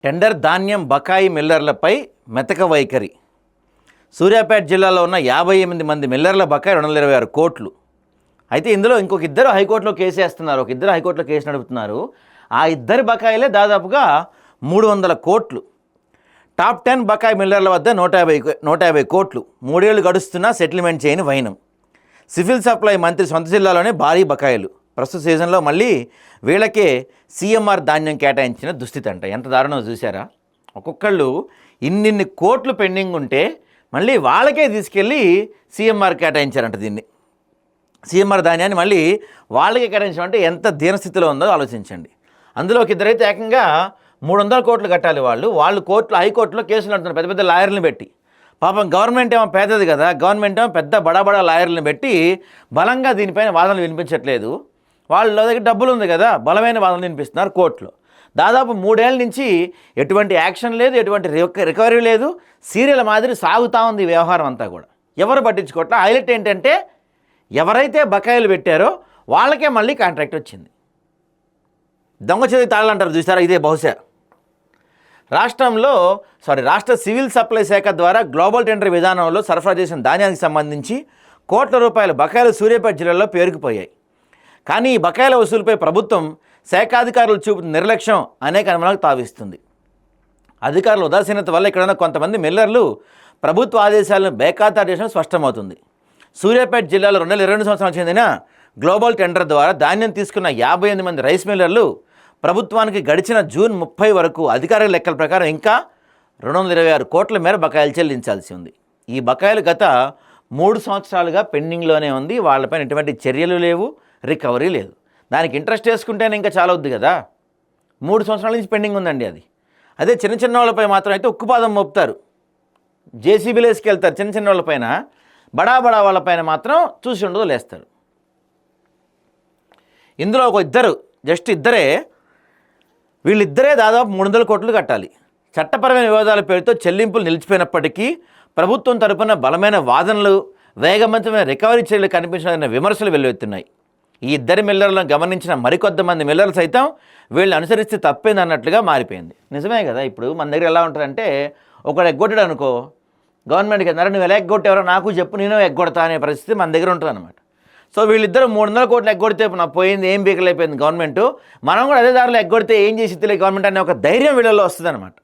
Tender ధాన్యం బకాయి మిల్లర్లపై మెతక వైఖరి. సూర్యాపేట జిల్లాలో ఉన్న 58 మంది మిల్లర్ల బకాయి 226 కోట్లు. అయితే ఇందులో ఇంకొక ఇద్దరు హైకోర్టులో కేసు వేస్తున్నారు, ఒక ఇద్దరు హైకోర్టులో కేసు నడుపుతున్నారు. ఆ ఇద్దరి బకాయిలే దాదాపుగా 300 కోట్లు. టాప్ 10 బకాయి మిల్లర్ల వద్ద 150 కోట్లు. 3 ఏళ్లు గడుస్తున్నా సెటిల్మెంట్ చేయని వైనం. సివిల్ సప్లై మంత్రి సొంత జిల్లాలోనే భారీ బకాయిలు. ప్రస్తుత సీజన్లో మళ్ళీ వీళ్ళకే సీఎంఆర్ ధాన్యం కేటాయించిన దుస్థితి అంట. ఎంత దారుణం చూసారా? ఒక్కొక్కళ్ళు ఇన్నిన్ని కోట్లు పెండింగ్ ఉంటే మళ్ళీ వాళ్ళకే తీసుకెళ్ళి సీఎంఆర్ కేటాయించారంట. దీన్ని సీఎంఆర్ ధాన్యాన్ని మళ్ళీ వాళ్ళకే కేటాయించడం అంటే ఎంత దీనస్థితిలో ఉందో ఆలోచించండి. అందులో ఒక ఇద్దరైతే ఏకంగా 300 కోట్లు కట్టాలి. వాళ్ళు కోర్టులో హైకోర్టులో కేసులు అంటున్నారు, పెద్ద పెద్ద లాయర్లను పెట్టి. పాపం గవర్నమెంట్ ఏమో పేదది కదా, గవర్నమెంట్ ఏమో పెద్ద బడా లాయర్లను పెట్టి బలంగా దీనిపైన వాదనలు వినిపించట్లేదు. వాళ్ళ దగ్గర డబ్బులు ఉంది కదా, బలమైన వాదనలు వినిపిస్తున్నారు కోర్టులో. దాదాపు 3 ఏళ్ళ నుంచి ఎటువంటి యాక్షన్ లేదు, ఎటువంటి రికవరీ లేదు. సీరియల్ మాదిరి సాగుతూ ఉంది ఈ వ్యవహారం అంతా కూడా. ఎవరు పట్టించుకోవట్లే. హైలైట్ ఏంటంటే ఎవరైతే బకాయిలు పెట్టారో వాళ్ళకే మళ్ళీ కాంట్రాక్ట్ వచ్చింది. దొంగ చేతికి తాళాలు అంటారు చూసారా, ఇదే బహుశా. రాష్ట్ర సివిల్ సప్లై శాఖ ద్వారా గ్లోబల్ టెండర్ విధానంలో సరఫరా చేసిన ధాన్యానికి సంబంధించి కోట్ల రూపాయల బకాయిలు సూర్యాపేట జిల్లాలో పేరుకుపోయాయి. కానీ ఈ బకాయిల వసూలుపై ప్రభుత్వం శాఖాధికారులు చూపుతున్న నిర్లక్ష్యం అనేక అనుమానాలకు తావిస్తుంది. అధికారుల ఉదాసీనత వల్ల ఇక్కడ కొంతమంది మిల్లర్లు ప్రభుత్వ ఆదేశాలను బేఖాతరు చేసిన స్పష్టమవుతుంది. సూర్యాపేట జిల్లాలో 2022 సంవత్సరం చెందిన గ్లోబల్ టెండర్ ద్వారా ధాన్యం తీసుకున్న 58 మంది రైస్ మిల్లర్లు ప్రభుత్వానికి గడిచిన జూన్ 30 వరకు అధికారిక లెక్కల ప్రకారం ఇంకా 226 కోట్ల మేర బకాయిలు చెల్లించాల్సి ఉంది. ఈ బకాయిలు గత 3 సంవత్సరాలుగా పెండింగ్లోనే ఉంది. వాళ్ళపైన ఎటువంటి చర్యలు లేవు, రికవరీ లేదు. దానికి ఇంట్రెస్ట్ వేసుకుంటేనే ఇంకా చాలా వద్దు కదా. 3 సంవత్సరాల నుంచి పెండింగ్ ఉందండి అది. అదే చిన్న వాళ్ళపై మాత్రం అయితే ఉక్కుపాదం మోపుతారు, జేసీబీలు వేసుకెళ్తారు. చిన్న వాళ్ళపైన, బడా వాళ్ళపైన మాత్రం చూసి ఉండదు లేస్తారు. ఇందులో ఒక ఇద్దరే వీళ్ళిద్దరే దాదాపు 300 కోట్లు కట్టాలి. చట్టపరమైన వివాదాల పేరుతో చెల్లింపులు నిలిచిపోయినప్పటికీ ప్రభుత్వం తరపున బలమైన వాదనలు, వేగవంతమైన రికవరీ చర్యలు కనిపించిన విమర్శలు వెల్లువెత్తున్నాయి. ఈ ఇద్దరి మిల్లర్లను గమనించిన మరికొద్దిమంది మిల్లర్లు సైతం వీళ్ళని అనుసరిస్తే తప్పేందన్నట్లుగా మారిపోయింది. నిజమే కదా. ఇప్పుడు మన దగ్గర ఎలా ఉంటుందంటే, ఒకడు ఎగ్గొట్టాడు అనుకో, గవర్నమెంట్కి అన్నారు నువ్వు ఎలా ఎగ్గొట్టేవరో నాకు చెప్పు, నేను ఎగ్గొడతా అనే పరిస్థితి మన దగ్గర ఉంటుంది అనమాట. సో వీళ్ళిద్దరు 300 కోట్లు ఎగ్గొడితే నాకు పోయింది, ఏం బీకలైపోయింది గవర్నమెంట్, మనం కూడా అదే దారిలో ఎగ్గొడితే ఏం చేసి తెలియదు గవర్నమెంట్ అనే ఒక ధైర్యం వీళ్ళలో వస్తుంది అనమాట.